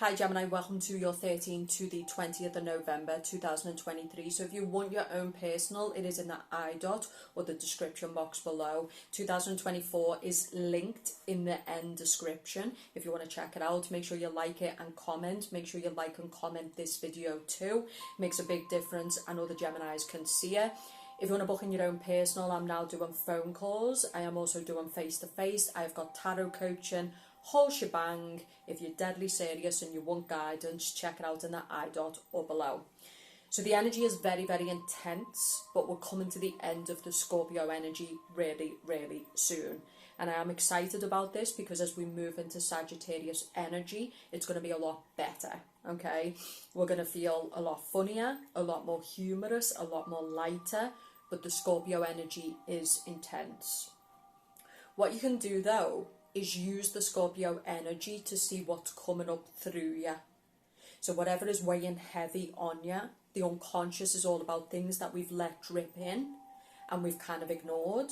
Hi Gemini, welcome to your 13th to the 20th of November 2023. So if you want your own personal, it is in the I dot or the description box below. 2024 is linked in the end description. If you want to check it out, make sure you like it and comment. Make sure you like and comment this video too. Makes a big difference and other Geminis can see it. If you want to book in your own personal, I'm now doing phone calls. I am also doing face-to-face. I've got tarot coaching, whole shebang. If you're deadly serious and you want guidance, check it out in the I dot or below. So the energy is very, very intense, but we're coming to the end of the Scorpio energy really, really soon. And I am excited about this because as we move into Sagittarius energy, it's going to be a lot better, okay? We're going to feel a lot funnier, a lot more humorous, a lot more lighter, but the Scorpio energy is intense. What you can do though is use the Scorpio energy to see what's coming up through you. So whatever is weighing heavy on you, the unconscious is all about things that we've let drip in and we've kind of ignored.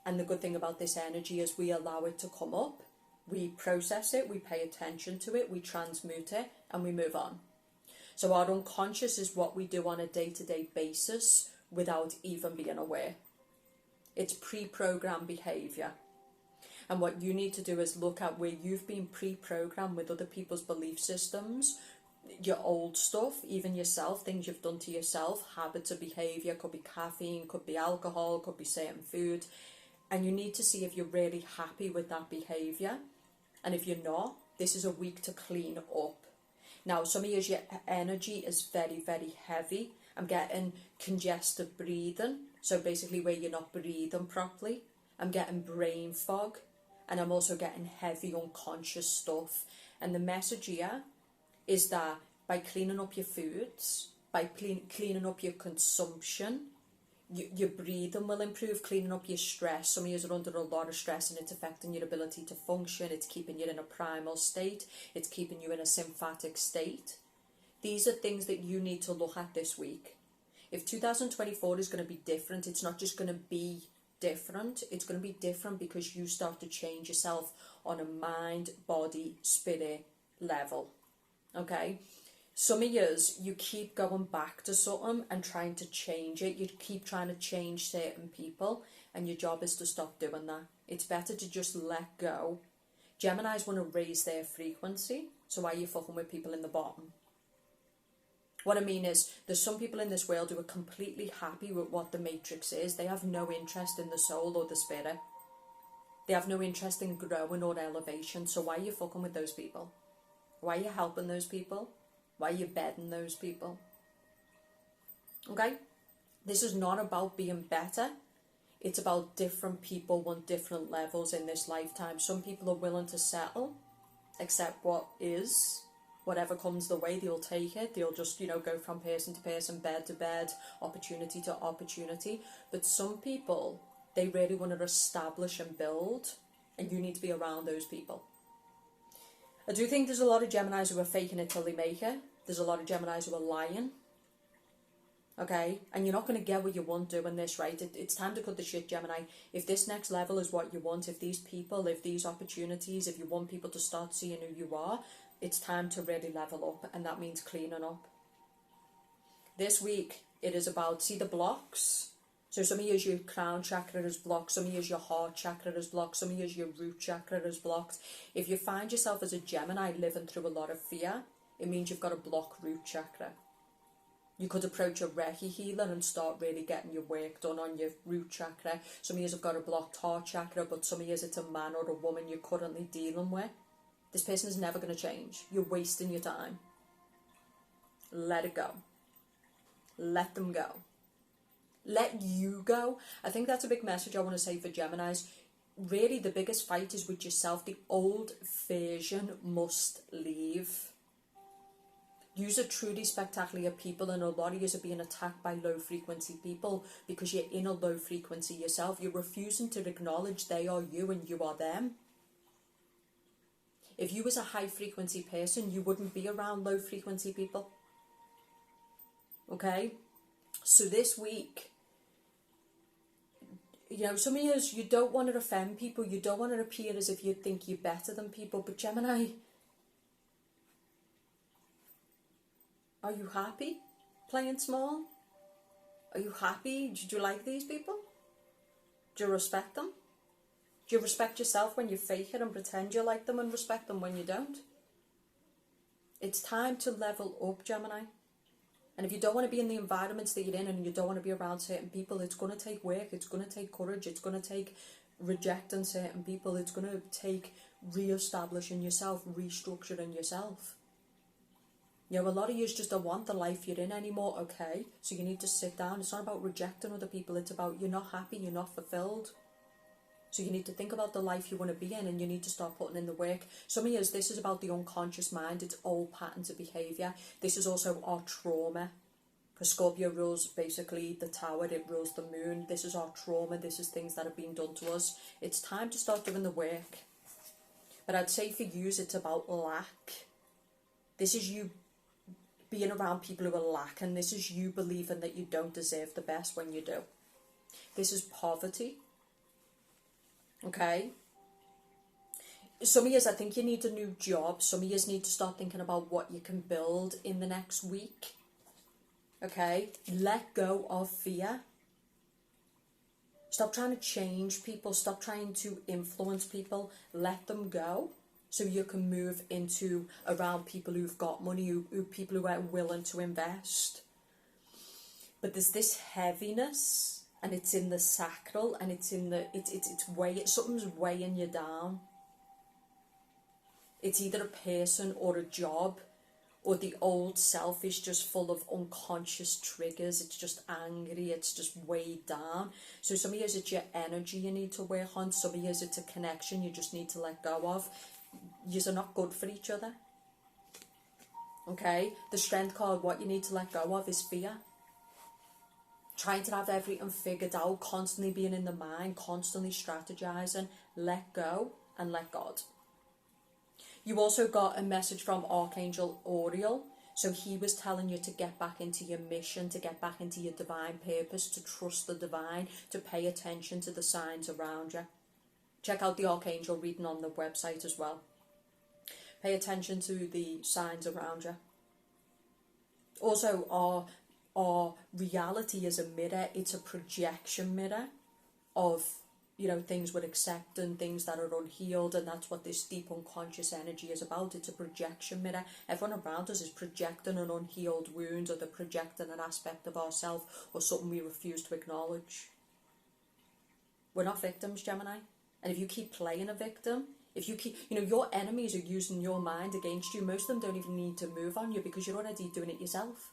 And the good thing about this energy is we allow it to come up, we process it, we pay attention to it, we transmute it, and we move on. So our unconscious is what we do on a day-to-day basis without even being aware. It's pre-programmed behaviour. And what you need to do is look at where you've been pre-programmed with other people's belief systems, your old stuff, even yourself, things you've done to yourself, habits of behaviour, could be caffeine, could be alcohol, could be certain food. And you need to see if you're really happy with that behaviour. And if you're not, this is a week to clean up. Now, some of your energy is very, very heavy. I'm getting congested breathing. So basically where you're not breathing properly. I'm getting brain fog. And I'm also getting heavy unconscious stuff. And the message here is that by cleaning up your foods, by cleaning up your consumption, your breathing will improve, cleaning up your stress. Some of you are under a lot of stress and it's affecting your ability to function. It's keeping you in a primal state. It's keeping you in a sympathetic state. These are things that you need to look at this week. If 2024 is going to be different, it's not just going to be different. It's going to be different because you start to change yourself on a mind, body, spirit level. Okay? Some of you keep going back to something and trying to change it. You keep trying to change certain people and your job is to stop doing that. It's better to just let go. Geminis want to raise their frequency, so why are you fucking with people in the bottom? What I mean is, there's some people in this world who are completely happy with what the matrix is. They have no interest in the soul or the spirit. They have no interest in growing or elevation, so why are you fucking with those people? Why are you helping those people? Why are you bedding those people? Okay? This is not about being better. It's about different people want different levels in this lifetime. Some people are willing to settle, accept what is. Whatever comes the way, they'll take it. They'll just, go from person to person, bed to bed, opportunity to opportunity. But some people, they really want to establish and build. And you need to be around those people. I do think there's a lot of Geminis who are faking it till they make it. There's a lot of Geminis who are lying. Okay? And you're not going to get what you want doing this, right? It's time to cut the shit, Gemini. If this next level is what you want, if these people, if these opportunities, if you want people to start seeing who you are, it's time to really level up. And that means cleaning up. This week, it is about, see the blocks? So some of you, your crown chakra is blocked, some of you, your heart chakra is blocked, some of you, your root chakra is blocked. If you find yourself as a Gemini living through a lot of fear, it means you've got a blocked root chakra. You could approach a Reiki healer and start really getting your work done on your root chakra. Some of you have got a blocked heart chakra, but some of you, it's a man or a woman you're currently dealing with. This person is never going to change. You're wasting your time. Let it go. Let them go. Let you go. I think that's a big message I want to say for Geminis. Really, the biggest fight is with yourself. The old version must leave. Yous are truly spectacular people, and a lot of yous are being attacked by low frequency people because you're in a low frequency yourself. You're refusing to acknowledge they are you and you are them. If you was a high frequency person, you wouldn't be around low frequency people. Okay? So this week, some of you don't want to offend people. You don't want to appear as if you think you're better than people. But Gemini, Are you happy playing small? Are you happy? Do you like these people? Do you respect them? Do you respect yourself when you fake it and pretend you like them, and respect them when you don't? It's time to level up, Gemini. And if you don't want to be in the environments that you're in, and you don't want to be around certain people, it's going to take work, it's going to take courage, it's going to take rejecting certain people, it's going to take re-establishing yourself, restructuring yourself. You know, a lot of you just don't want the life you're in anymore, okay? So you need to sit down. It's not about rejecting other people, it's about you're not happy, you're not fulfilled. So you need to think about the life you want to be in, and you need to start putting in the work. Some of you, this is about the unconscious mind. It's old patterns of behaviour. This is also our trauma. Because Scorpio rules basically the tower, it rules the moon. This is our trauma. This is things that have been done to us. It's time to start doing the work. But I'd say for you, it's about lack. This is you being around people who are lacking. This is you believing that you don't deserve the best when you do. This is poverty. Okay? Some of you, I think you need a new job. Some of you need to start thinking about what you can build in the next week. Okay? Let go of fear. Stop trying to change people. Stop trying to influence people. Let them go. So you can move into around people who've got money, people who are willing to invest. But there's this heaviness. And it's in the sacral, and it's in the something's weighing you down. It's either a person or a job, or the old self is just full of unconscious triggers. It's just angry, it's just weighed down. So some of you, it's your energy you need to work on. Some of you, it's a connection you just need to let go of. Yous are not good for each other. Okay? The strength card, what you need to let go of is fear. Trying to have everything figured out, constantly being in the mind, constantly strategizing. Let go and let God. You also got a message from Archangel Uriel. So he was telling you to get back into your mission, to get back into your divine purpose, to trust the divine, to pay attention to the signs around you. Check out the Archangel reading on the website as well. Pay attention to the signs around you. Also, our reality is a mirror. It's a projection mirror of, you know, things we're accepting, things that are unhealed, and that's what this deep unconscious energy is about. It's a projection mirror. Everyone around us is projecting an unhealed wound, or they're projecting an aspect of ourselves or something we refuse to acknowledge. We're not victims, Gemini. And if you keep playing a victim, if you keep, you know, your enemies are using your mind against you. Most of them don't even need to move on you because you're already doing it yourself.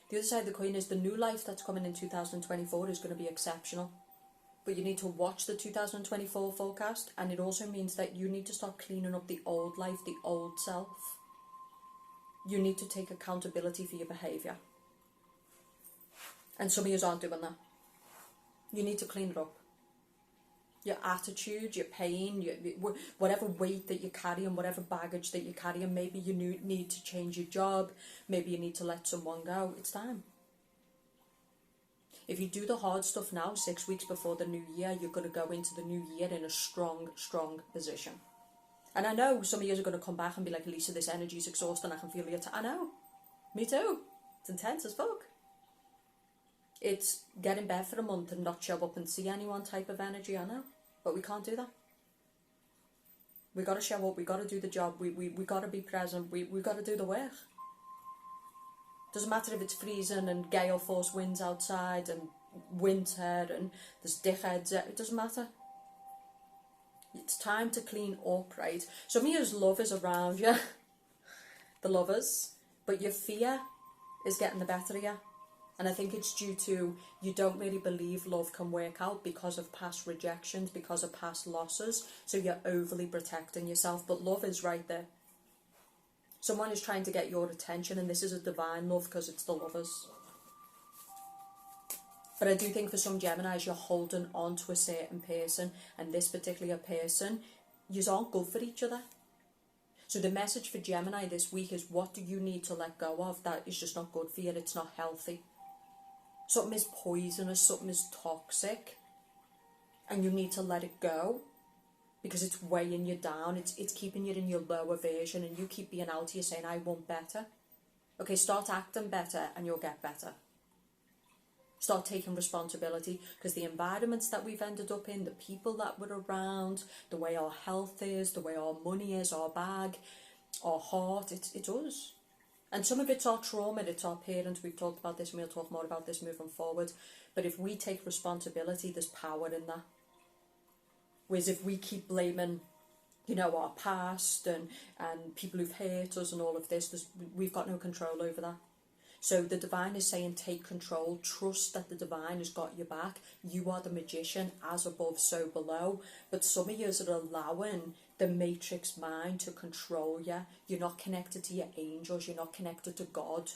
The other side of the coin is the new life that's coming in 2024 is going to be exceptional. But you need to watch the 2024 forecast, and it also means that you need to start cleaning up the old life, the old self. You need to take accountability for your behaviour. And some of you aren't doing that. You need to clean it up. Your attitude, your pain, whatever weight that you carry and whatever baggage that you carry, and maybe you need to change your job, maybe you need to let someone go. It's time. If you do the hard stuff now, 6 weeks before the new year, you're going to go into the new year in a strong, strong position. And I know some of you are going to come back and be like, Elisa, this energy is exhausting, I can feel it. I know. Me too. It's intense as fuck. It's get in bed for a month and not show up and see anyone type of energy, I know. But we can't do that. We got to show up, we got to do the job, we got to be present, we got to do the work. Doesn't matter if it's freezing and gale force winds outside and winter and there's dickheads, it doesn't matter. It's time to clean up, right? Some of your love is around you, the lovers, but your fear is getting the better of you. And I think it's due to you don't really believe love can work out because of past rejections, because of past losses. So you're overly protecting yourself. But love is right there. Someone is trying to get your attention, and this is a divine love because it's the lovers. But I do think for some Geminis, you're holding on to a certain person, and this particular person, you aren't good for each other. So the message for Gemini this week is, what do you need to let go of that is just not good for you, it's not healthy? Something is poisonous, something is toxic, and you need to let it go because it's weighing you down. It's keeping you in your lower version, and you keep being out here saying, I want better. Okay, start acting better and you'll get better. Start taking responsibility, because the environments that we've ended up in, the people that we're around, the way our health is, the way our money is, our bag, our heart, it's us. And some of it's our trauma, it's our parents. We've talked about this and we'll talk more about this moving forward. But if we take responsibility, there's power in that. Whereas if we keep blaming, you know, our past and people who've hurt us and all of this, we've got no control over that. So the divine is saying, take control, trust that the divine has got your back. You are the magician, as above, so below. But some of you are allowing the matrix mind to control you. You're not connected to your angels, you're not connected to God.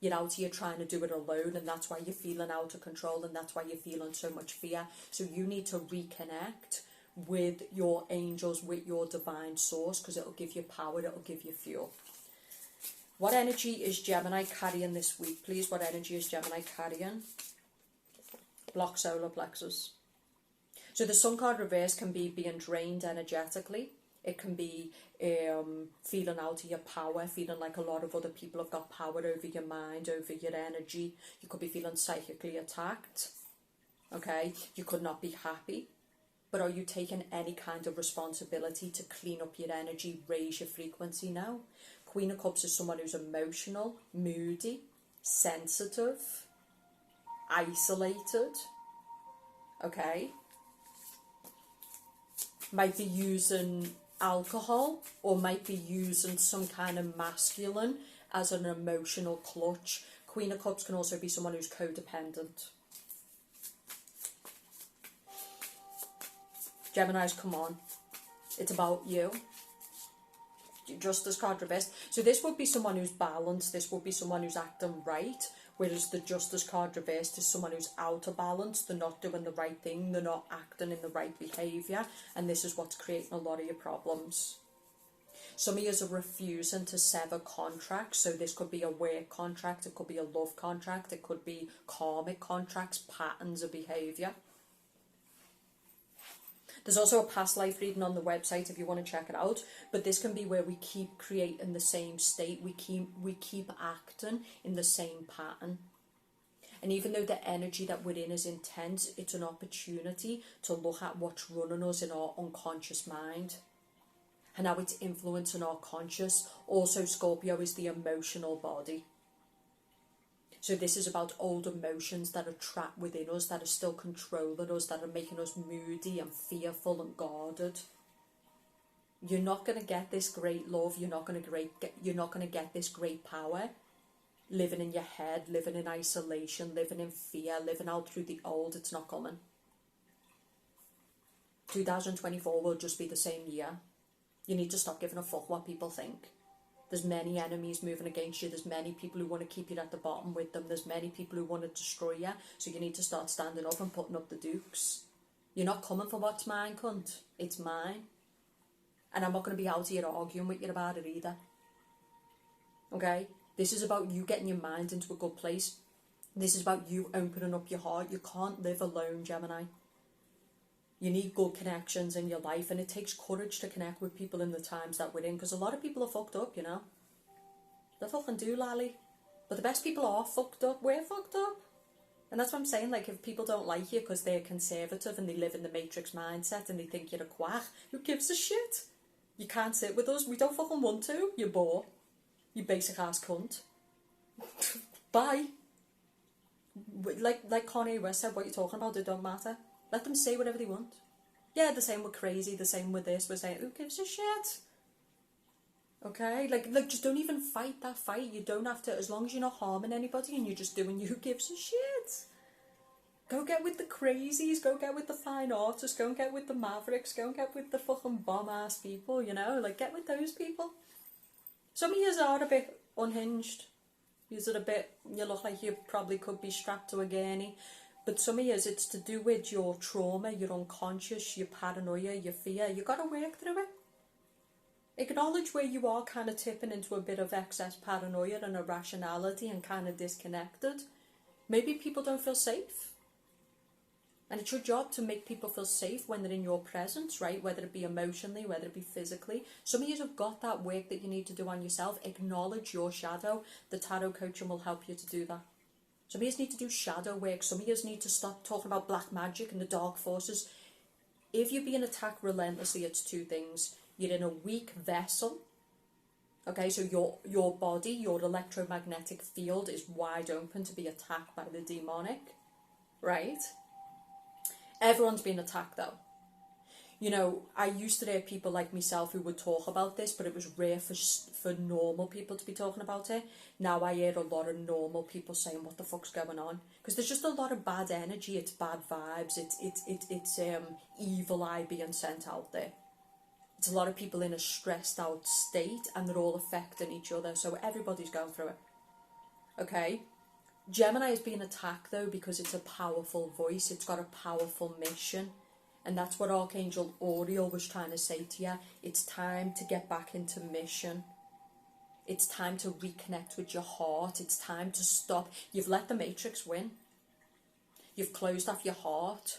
You're out here trying to do it alone, and that's why you're feeling out of control, and that's why you're feeling so much fear. So you need to reconnect with your angels, with your divine source, because it'll give you power, it'll give you fuel. What energy is Gemini carrying this week, please? What energy is Gemini carrying? Block solar plexus. So the sun card reverse can be being drained energetically. It can be feeling out of your power, feeling like a lot of other people have got power over your mind, over your energy. You could be feeling psychically attacked. Okay? You could not be happy. But are you taking any kind of responsibility to clean up your energy, raise your frequency now? Queen of Cups is someone who's emotional, moody, sensitive, isolated. Okay? Might be using alcohol, or might be using some kind of masculine as an emotional clutch. Queen of Cups can also be someone who's codependent. Geminis, come on. It's about you. Justice card reversed. So this would be someone who's balanced. This would be someone who's acting right. Whereas the Justice card reversed is someone who's out of balance. They're not doing the right thing. They're not acting in the right behaviour. And this is what's creating a lot of your problems. Some of you are refusing to sever contracts. So this could be a work contract. It could be a love contract. It could be karmic contracts, patterns of behaviour. There's also a past life reading on the website if you want to check it out. But this can be where we keep creating the same state. We keep acting in the same pattern. And even though the energy that we're in is intense, it's an opportunity to look at what's running us in our unconscious mind and how it's influencing our conscious. Also, Scorpio is the emotional body. So this is about old emotions that are trapped within us, that are still controlling us, that are making us moody and fearful and guarded. You're not going to get this great love. You're not going to get this great power living in your head, living in isolation, living in fear, living out through the old. It's not coming. 2024 will just be the same year. You need to stop giving a fuck what people think. There's many enemies moving against you. There's many people who want to keep you at the bottom with them. There's many people who want to destroy you. So you need to start standing up and putting up the dukes. You're not coming for what's mine, cunt. It's mine. And I'm not going to be out here arguing with you about it either. Okay? This is about you getting your mind into a good place. This is about you opening up your heart. You can't live alone, Gemini. You need good connections in your life, and it takes courage to connect with people in the times that we're in, because a lot of people are fucked up, you know. They fucking do, lally. But the best people are fucked up. We're fucked up. And that's what I'm saying, like, if people don't like you because they're conservative and they live in the matrix mindset and they think you're a quack, who gives a shit? You can't sit with us. We don't fucking want to. You bore. You basic ass cunt. Bye. Like Kanye West said, what you're talking about, it don't matter. Let them say whatever they want. Yeah, the same with crazy, the same with this. We're saying, who gives a shit? Okay? Like, just don't even fight that fight. You don't have to, as long as you're not harming anybody and you're just doing you, who gives a shit? Go get with the crazies, go get with the fine artists, go and get with the mavericks, go and get with the fucking bomb-ass people, you know? Like, get with those people. Some of you are a bit unhinged. You look like you probably could be strapped to a gurney. But some of you, it's to do with your trauma, your unconscious, your paranoia, your fear. You've got to work through it. Acknowledge where you are kind of tipping into a bit of excess paranoia and irrationality and kind of disconnected. Maybe people don't feel safe. And it's your job to make people feel safe when they're in your presence, right? Whether it be emotionally, whether it be physically. Some of you have got that work that you need to do on yourself. Acknowledge your shadow. The tarot coaching will help you to do that. Some of you need to do shadow work. Some of you need to stop talking about black magic and the dark forces. If you're being attacked relentlessly, it's two things. You're in a weak vessel. Okay, so your body, your electromagnetic field is wide open to be attacked by the demonic, right? Everyone's been attacked though. You know, I used to hear people like myself who would talk about this, but it was rare for normal people to be talking about it. Now I hear a lot of normal people saying, what the fuck's going on? Because there's just a lot of bad energy, it's bad vibes, it's evil eye being sent out there. It's a lot of people in a stressed out state and they're all affecting each other, so everybody's going through it. Okay? Gemini is being attacked though because it's a powerful voice, it's got a powerful mission, and that's what Archangel Oriel was trying to say to you. It's time to get back into mission. It's time to reconnect with your heart. It's time to stop. You've let the Matrix win. You've closed off your heart.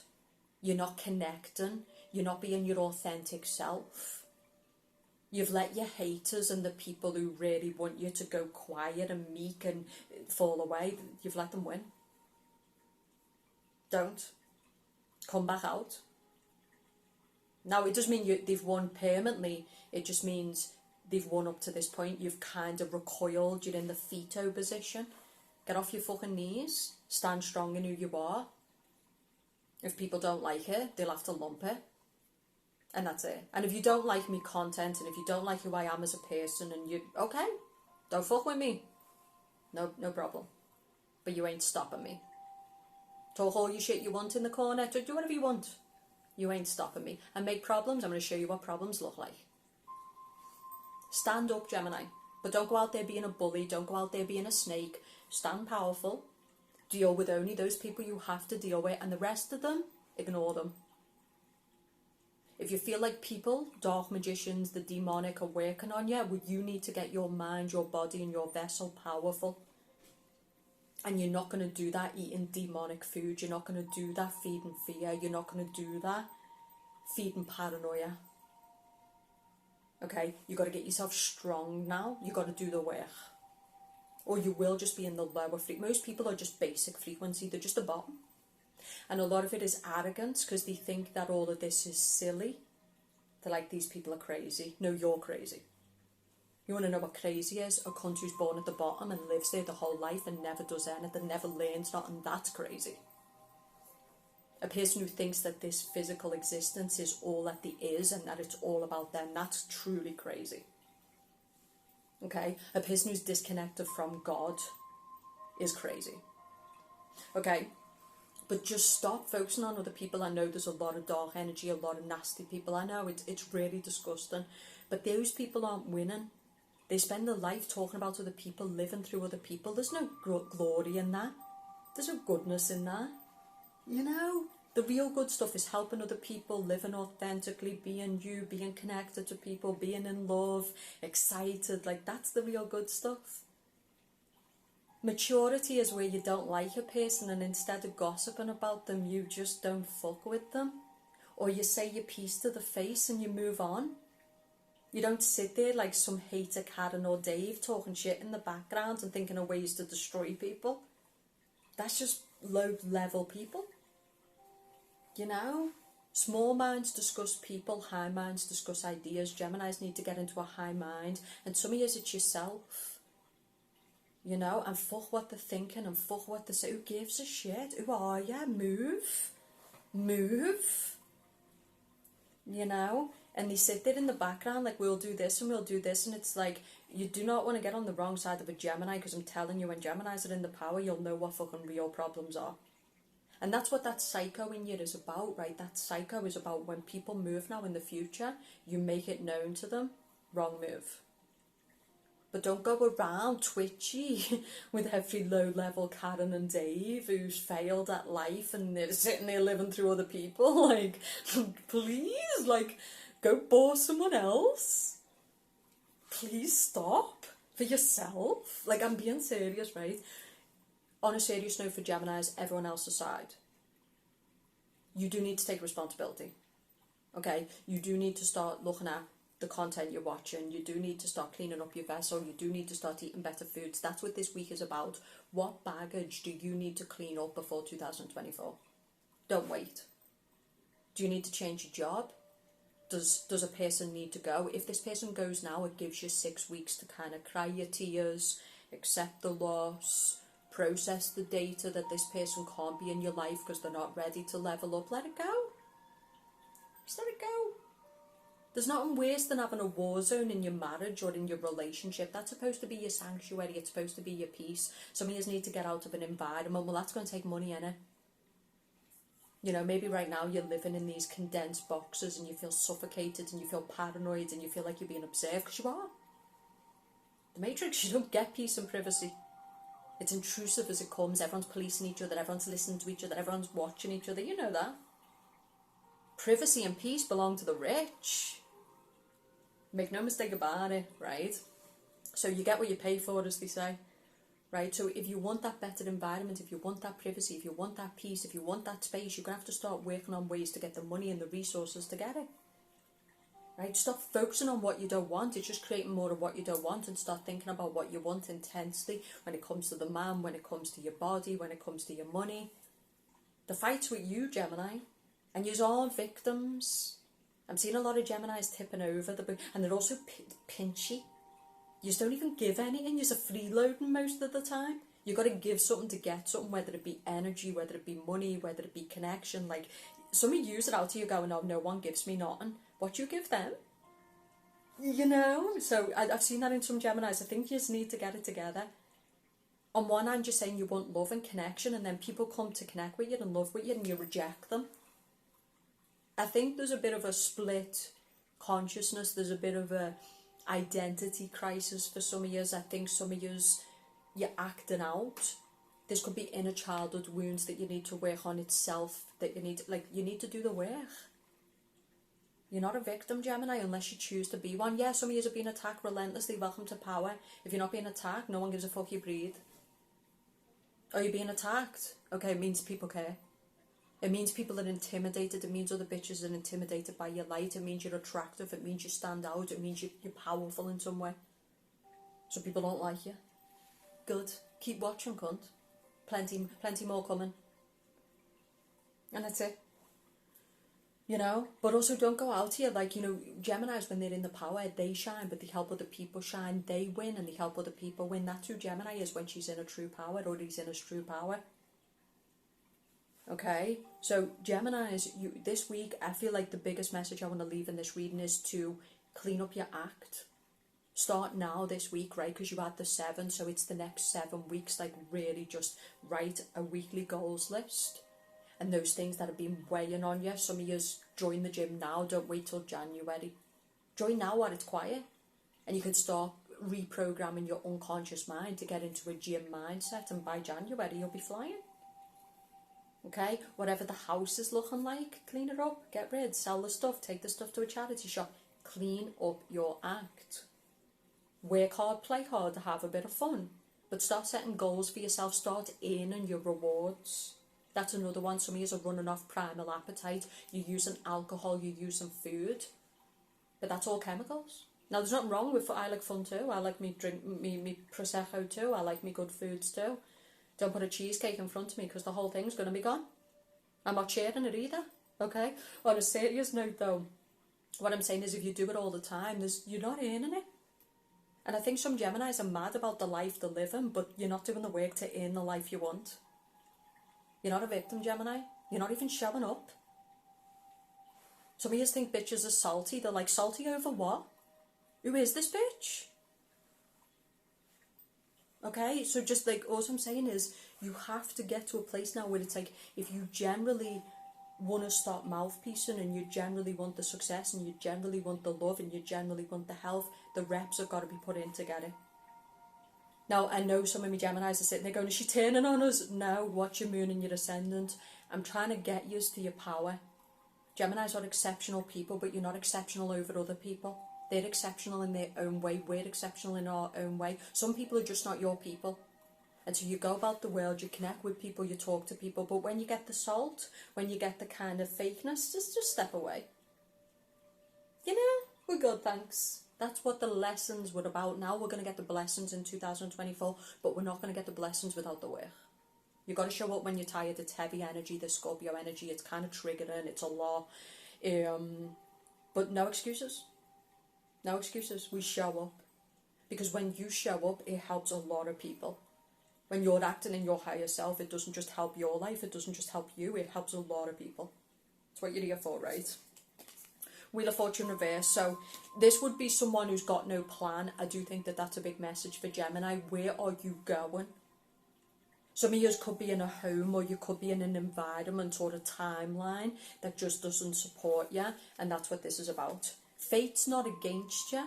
You're not connecting. You're not being your authentic self. You've let your haters and the people who really want you to go quiet and meek and fall away, you've let them win. Don't. Come back out. Now, it doesn't mean they've won permanently. It just means they've won up to this point. You've kind of recoiled. You're in the fetal position. Get off your fucking knees. Stand strong in who you are. If people don't like it, they'll have to lump it. And that's it. And if you don't like me content, and if you don't like who I am as a person, and you, okay, don't fuck with me. No problem. But you ain't stopping me. Talk all your shit you want in the corner. Do whatever you want. You ain't stopping me. And make problems. I'm going to show you what problems look like. Stand up, Gemini. But don't go out there being a bully. Don't go out there being a snake. Stand powerful. Deal with only those people you have to deal with. And the rest of them, ignore them. If you feel like people, dark magicians, the demonic are working on you, you need to get your mind, your body and your vessel powerful. And you're not going to do that eating demonic food. You're not going to do that feeding fear. You're not going to do that feeding paranoia. Okay? You got to get yourself strong now. You got to do the work. Or you will just be in the lower frequency. Most people are just basic frequency. They're just the bottom. And a lot of it is arrogance because they think that all of this is silly. They're like, these people are crazy. No, you're crazy. You want to know what crazy is? A cunt who's born at the bottom and lives there the whole life and never does anything, never learns nothing. That's crazy. A person who thinks that this physical existence is all that there is and that it's all about them, that's truly crazy. Okay? A person who's disconnected from God is crazy. Okay? But just stop focusing on other people. I know there's a lot of dark energy, a lot of nasty people. I know it's really disgusting. But those people aren't winning. They spend their life talking about other people, living through other people. There's no glory in that. There's no goodness in that. You know, the real good stuff is helping other people, living authentically, being you, being connected to people, being in love, excited. Like, that's the real good stuff. Maturity is where you don't like a person and instead of gossiping about them, you just don't fuck with them. Or you say your piece to the face and you move on. You don't sit there like some hater Karen or Dave talking shit in the background and thinking of ways to destroy people. That's just low level people. You know? Small minds discuss people, high minds discuss ideas. Geminis need to get into a high mind. And some of you, it's yourself. You know, and fuck what they're thinking and fuck what they say. Who gives a shit? Who are you? Move. Move. You know? And they sit there in the background like, we'll do this and we'll do this. And it's like, you do not want to get on the wrong side of a Gemini, because I'm telling you, when Geminis are in the power, you'll know what fucking real problems are. And that's what that psycho in you is about, right? That psycho is about when people move now in the future, you make it known to them. Wrong move. But don't go around twitchy with every low-level Karen and Dave who's failed at life and they're sitting there living through other people. Like, please, like, go bore someone else. Please stop for yourself. Like, I'm being serious, right? On a serious note for Geminis, everyone else aside. you do need to take responsibility. Okay, you do need to start looking at the content you're watching. You do need to start cleaning up your vessel. You do need to start eating better foods. That's what this week is about. What baggage do you need to clean up before 2024? Don't wait. Do you need to change your job? Does a person need to go? If this person goes now, it gives you 6 weeks to kind of cry your tears, accept the loss, process the data that this person can't be in your life because they're not ready to level up. Let it go. Just let it go. There's nothing worse than having a war zone in your marriage or in your relationship. That's supposed to be your sanctuary. It's supposed to be your peace. Some of you need to get out of an environment. Well, that's going to take money, innit? You know, maybe right now you're living in these condensed boxes and you feel suffocated and you feel paranoid and you feel like you're being observed, because you are. The Matrix, you don't get peace and privacy. It's intrusive as it comes. Everyone's policing each other. Everyone's listening to each other. Everyone's watching each other. You know that. Privacy and peace belong to the rich. Make no mistake about it, right? So you get what you pay for, as they say, right? So if you want that better environment, if you want that privacy, if you want that peace, if you want that space, you're going to have to start working on ways to get the money and the resources to get it, right? Stop focusing on what you don't want. It's just creating more of what you don't want, and start thinking about what you want intensely when it comes to the man, when it comes to your body, when it comes to your money. The fight's with you, Gemini. And you're all victims. I'm seeing a lot of Geminis tipping over, and they're also pinchy. You just don't even give anything. You're freeloading most of the time. You've got to give something to get something, whether it be energy, whether it be money, whether it be connection. Like, some of you use it out to you going, oh, no one gives me nothing. What you give them? You know? So I've seen that in some Geminis. I think you just need to get it together. On one hand, you're saying you want love and connection, and then people come to connect with you and love with you, and you reject them. I think there's a bit of a split consciousness. There's a bit of a identity crisis for some of yous. I think some of yous, you're acting out. This could be inner childhood wounds that you need to work on itself, that you need to do the work. You're not a victim, Gemini, unless you choose to be one. Yeah, some of yous are being attacked relentlessly. Welcome to power. If you're not being attacked, no one gives a fuck, you breathe. Are you being attacked? Okay, it means people care. It means people are intimidated. It means other bitches are intimidated by your light. It means you're attractive. It means you stand out. It means you're powerful in some way. So people don't like you. Good. Keep watching, cunt. Plenty more coming. And that's it. You know? But also don't go out here like, you know, Geminis, when they're in the power, they shine, but they help other people shine. They win and they help other people win. That's who Gemini is when she's in a true power, or he's in his true power. Okay, so Geminis, this week, I feel like the biggest message I want to leave in this reading is to clean up your act. Start now this week, right? Because you had the 7, so it's the next 7 weeks. Like, really just write a weekly goals list. And those things that have been weighing on you. Some of you join the gym now. Don't wait till January. Join now while it's quiet. And you can start reprogramming your unconscious mind to get into a gym mindset. And by January, you'll be flying. Okay, whatever the house is looking like, clean it up, get rid, sell the stuff, take the stuff to a charity shop. Clean up your act. Work hard, play hard, have a bit of fun. But start setting goals for yourself, start earning your rewards. That's another one. Some of you are running off primal appetite. You're using alcohol, you're using food. But that's all chemicals. Now, there's nothing wrong with, I like fun too. I like me Prosecco too. I like me good foods too. Don't put a cheesecake in front of me because the whole thing's going to be gone. I'm not sharing it either, okay? On a serious note though, what I'm saying is if you do it all the time, you're not earning it. And I think some Geminis are mad about the life they're living, but you're not doing the work to earn the life you want. You're not a victim, Gemini. You're not even showing up. Some of you think bitches are salty. They're like, salty over what? Who is this bitch? Okay, so just like, all I'm saying is you have to get to a place now where it's like, if you generally want to start mouthpiecing and you generally want the success and you generally want the love and you generally want the health, the reps have got to be put in to get it. Now, I know some of my Geminis are sitting there going, is she turning on us? No, watch your moon and your ascendant. I'm trying to get you to your power. Geminis are exceptional people, but you're not exceptional over other people. They're exceptional in their own way. We're exceptional in our own way. Some people are just not your people. And so you go about the world, you connect with people, you talk to people, but when you get the salt, when you get the kind of fakeness, just step away. You know, we're good, thanks. That's what the lessons were about. Now we're going to get the blessings in 2024, but we're not going to get the blessings without the work. You've got to show up when you're tired. It's heavy energy, the Scorpio energy. It's kind of triggering. It's a lot. But no excuses. No excuses. We show up. Because when you show up, it helps a lot of people. When you're acting in your higher self, it doesn't just help your life. It doesn't just help you. It helps a lot of people. That's what you're here for, right? Wheel of Fortune reverse. So this would be someone who's got no plan. I do think that that's a big message for Gemini. Where are you going? Some of you could be in a home, or you could be in an environment or a timeline that just doesn't support you, and that's what this is about. Fate's not against you.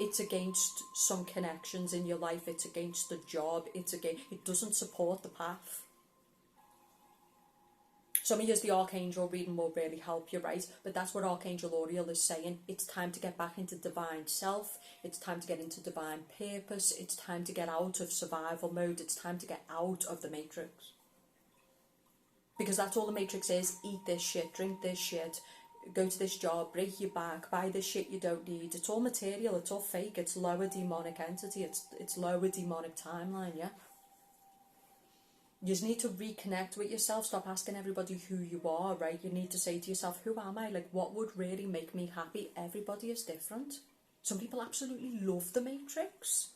It's against some connections in your life. It's against the job. It doesn't support the path. Some of you, the Archangel reading will really help you, right? But that's what Archangel Uriel is saying. It's time to get back into divine self. It's time to get into divine purpose. It's time to get out of survival mode. It's time to get out of the matrix. Because that's all the matrix is. Eat this shit, drink this shit, go to this job, break your back, buy this shit you don't need. It's all material, it's all fake, it's lower demonic entity, it's lower demonic timeline, yeah? You just need to reconnect with yourself. Stop asking everybody who you are, right? You need to say to yourself, who am I? Like, what would really make me happy? Everybody is different. Some people absolutely love the matrix,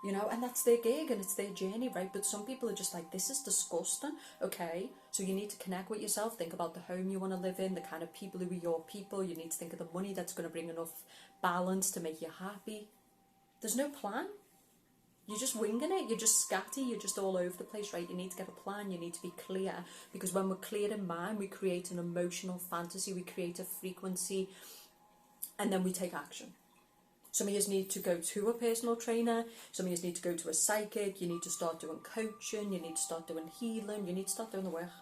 you know, and that's their gig and it's their journey, right? But some people are just like, this is disgusting. Okay, so you need to connect with yourself. Think about the home you want to live in, the kind of people who are your people. You need to think of the money that's going to bring enough balance to make you happy. There's no plan. You're just winging it, you're just scatty, you're just all over the place, right? You need to get a plan, you need to be clear. Because when we're clear in mind, we create an emotional fantasy, we create a frequency, and then we take action. Some of you need to go to a personal trainer, some of you need to go to a psychic, you need to start doing coaching, you need to start doing healing, you need to start doing the work.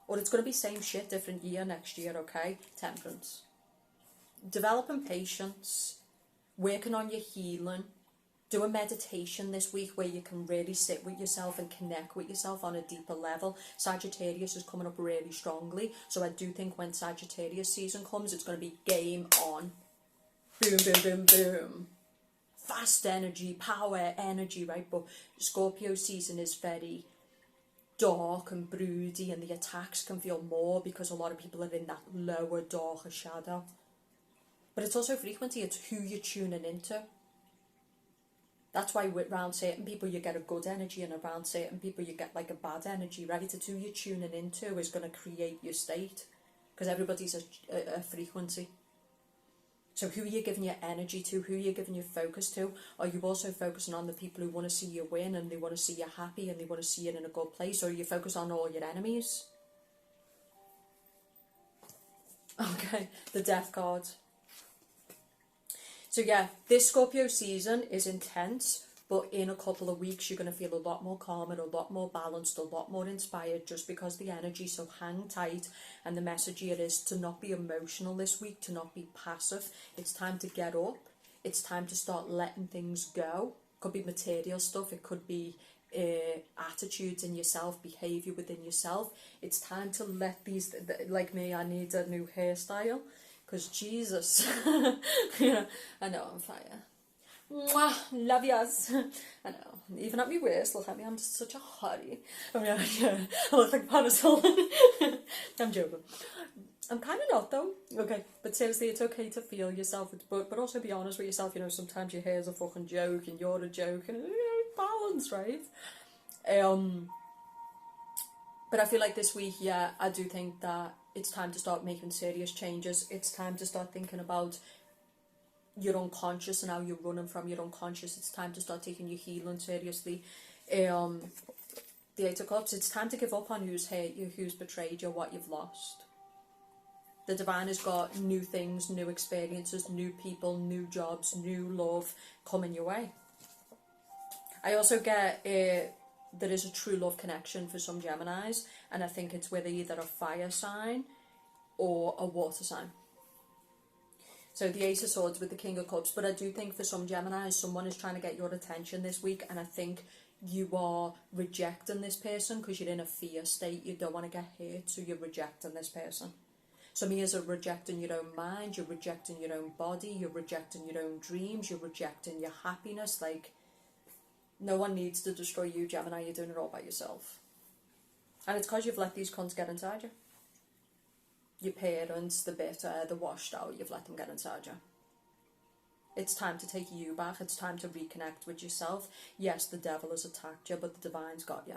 Or it's going to be same shit, different year next year, okay? Temperance. Developing patience, working on your healing. Do a meditation this week where you can really sit with yourself and connect with yourself on a deeper level. Sagittarius is coming up really strongly. So I do think when Sagittarius season comes, it's going to be game on. Boom, boom, boom, boom. Fast energy, power, energy, right? But Scorpio season is very dark and broody, and the attacks can feel more because a lot of people are in that lower, darker shadow. But it's also frequency. It's who you're tuning into. That's why around certain people you get a good energy, and around certain people you get like a bad energy, right? It's who you're tuning into is going to create your state, because everybody's a frequency. So who are you giving your energy to? Who are you giving your focus to? Are you also focusing on the people who want to see you win, and they want to see you happy, and they want to see you in a good place? Or are you focused on all your enemies? Okay, the Death card. So yeah, this Scorpio season is intense, but in a couple of weeks you're going to feel a lot more calm and a lot more balanced, a lot more inspired, just because the energy. So hang tight, and the message here is to not be emotional this week, to not be passive. It's time to get up. It's time to start letting things go. It could be material stuff, it could be attitudes in yourself, behaviour within yourself. It's time to let these, like me, I need a new hairstyle. Because Jesus, yeah, I know, I'm fire. Mwah, love yas. I know, even at my worst, look at me, I'm just such a hottie. I mean, yeah, I look like Parasol. I'm joking. I'm kind of not though. Okay, but seriously, it's okay to feel yourself, but also be honest with yourself. You know, sometimes your hair's a fucking joke and you're a joke, and balance, right? But I feel like this week, yeah, I do think that it's time to start making serious changes. It's time to start thinking about your unconscious and how you're running from your unconscious. It's time to start taking your healing seriously. The Eight of Cups, it's time to give up on who's hurt you, who's betrayed you, what you've lost. The Divine has got new things, new experiences, new people, new jobs, new love coming your way. I also get there is a true love connection for some Geminis, and I think it's with either a fire sign or a water sign. So the Ace of Swords with the King of Cups, but I do think for some Geminis, someone is trying to get your attention this week, and I think You are rejecting this person because you're in a fear state. You don't want to get hurt, so you're rejecting this person. Some of you are rejecting your own mind, you're rejecting your own body, you're rejecting your own dreams, you're rejecting your happiness. Like, no one needs to destroy you, Gemini. You're doing it all by yourself. And it's because you've let these cunts get inside you. Your parents, the bitter, the washed out, you've let them get inside you. It's time to take you back. It's time to reconnect with yourself. Yes, the devil has attacked you, but the divine's got you.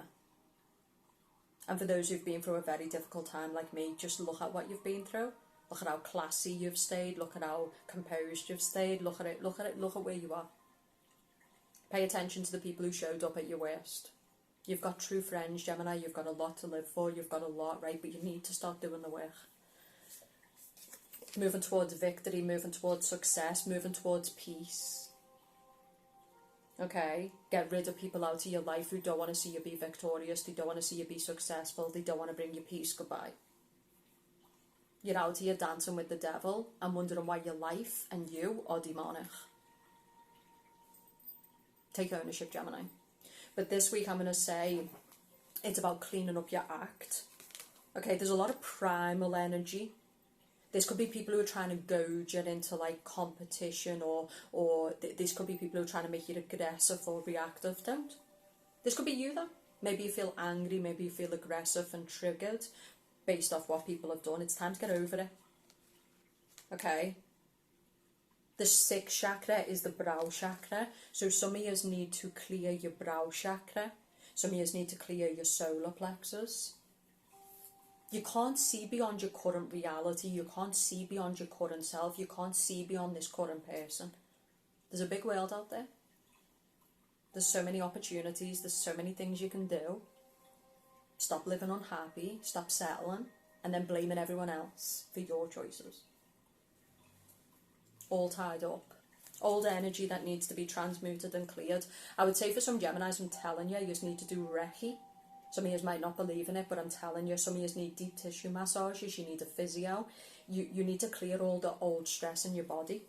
And for those who've been through a very difficult time like me, just look at what you've been through. Look at how classy you've stayed. Look at how composed you've stayed. Look at it. Look at it. Look at where you are. Pay attention to the people who showed up at your worst. You've got true friends, Gemini. You've got a lot to live for. You've got a lot, right? But you need to start doing the work. Moving towards victory, moving towards success, moving towards peace. Okay? Get rid of people out of your life who don't want to see you be victorious. They don't want to see you be successful. They don't want to bring you peace. Goodbye. You're out here dancing with the devil and wondering why your life and you are demonic. Take ownership, Gemini. But this week I'm going to say it's about cleaning up your act. Okay, there's a lot of primal energy. This could be people who are trying to goad you into like competition, or this could be people who are trying to make you aggressive or reactive. Don't. This could be you though. Maybe you feel angry, maybe you feel aggressive and triggered based off what people have done. It's time to get over it. Okay. The sixth chakra is the brow chakra. So some of you need to clear your brow chakra. Some of you need to clear your solar plexus. You can't see beyond your current reality. You can't see beyond your current self. You can't see beyond this current person. There's a big world out there. There's so many opportunities. There's so many things you can do. Stop living unhappy. Stop settling. And then blaming everyone else for your choices. All tied up. Old energy that needs to be transmuted and cleared. I would say for some Geminis, I'm telling you, you just need to do Reiki. Some of you might not believe in it, but I'm telling you, some of you need deep tissue massages, you need a physio. You need to clear all the old stress in your body.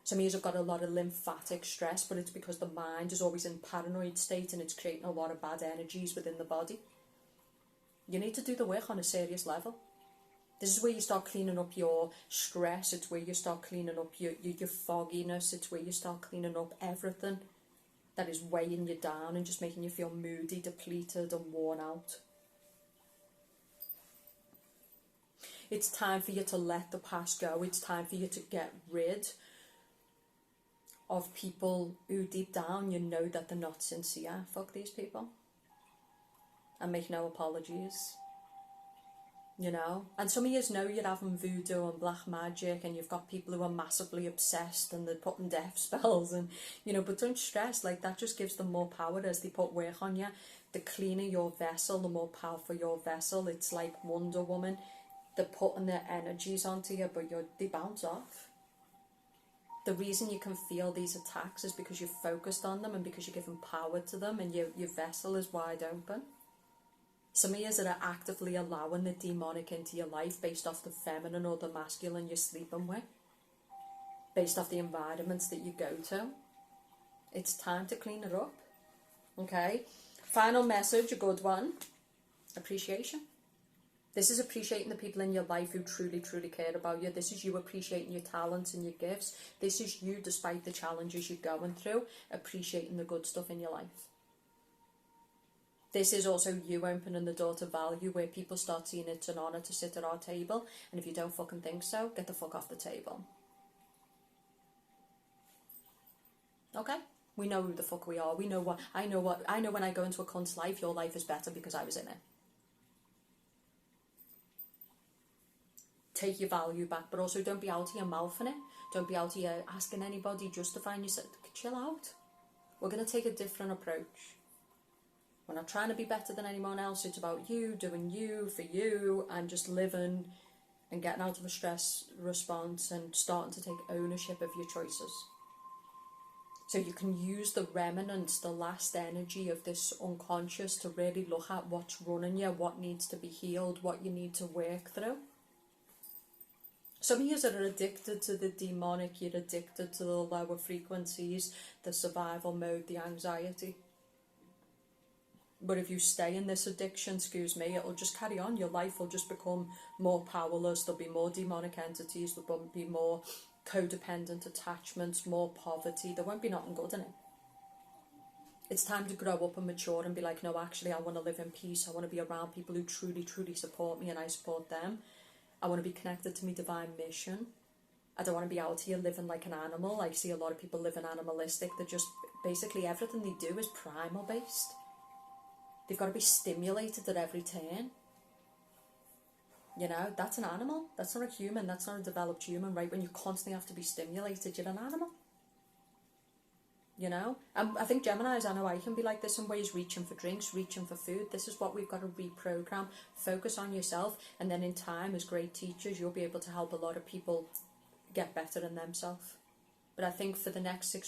Some of you have got a lot of lymphatic stress, but it's because the mind is always in paranoid state and it's creating a lot of bad energies within the body. You need to do the work on a serious level. This is where you start cleaning up your stress. It's where you start cleaning up your fogginess. It's where you start cleaning up everything that is weighing you down and just making you feel moody, depleted and worn out. It's time for you to let the past go. It's time for you to get rid of people who deep down you know that they're not sincere. Fuck these people. And make no apologies. You know, and some of you know you're having voodoo and black magic, and you've got people who are massively obsessed and they're putting death spells, and you know, but don't stress. Like, that just gives them more power as they put work on you. The cleaner your vessel, the more powerful your vessel. It's like Wonder Woman. They're putting their energies onto you, but they bounce off. The reason you can feel these attacks is because you're focused on them and because you're giving power to them, and your vessel is wide open. Some of you that are actively allowing the demonic into your life based off the feminine or the masculine you're sleeping with, based off the environments that you go to. It's time to clean it up. Okay? Final message, a good one. Appreciation. This is appreciating the people in your life who truly, truly care about you. This is you appreciating your talents and your gifts. This is you, despite the challenges you're going through, appreciating the good stuff in your life. This is also you opening the door to value, where people start seeing it's an honour to sit at our table. And if you don't fucking think so, get the fuck off the table. Okay? We know who the fuck we are. We know what I know when I go into a cunt's life, your life is better because I was in it. Take your value back, but also don't be out here mouthing it. Don't be out here asking anybody, justifying yourself. Chill out. We're going to take a different approach. We're not trying to be better than anyone else. It's about you, doing you, for you, and just living and getting out of a stress response and starting to take ownership of your choices. So you can use the remnants, the last energy of this unconscious to really look at what's running you, what needs to be healed, what you need to work through. Some of you that are addicted to the demonic, you're addicted to the lower frequencies, the survival mode, the anxiety. But if you stay in this addiction, excuse me, it'll just carry on. Your life will just become more powerless. There'll be more demonic entities. There'll be more codependent attachments, more poverty. There won't be nothing good in it. It's time to grow up and mature and be like, no, actually, I want to live in peace. I want to be around people who truly, truly support me and I support them. I want to be connected to my divine mission. I don't want to be out here living like an animal. I see a lot of people living animalistic. They're just, basically everything they do is primal based. They've got to be stimulated at every turn. You know, that's an animal. That's not a human. That's not a developed human, right? When you constantly have to be stimulated, you're an animal. You know? And I think Geminis, I know I can be like this in ways, reaching for drinks, reaching for food. This is what we've got to reprogram. Focus on yourself. And then in time, as great teachers, you'll be able to help a lot of people get better in themselves. But I think for the next 6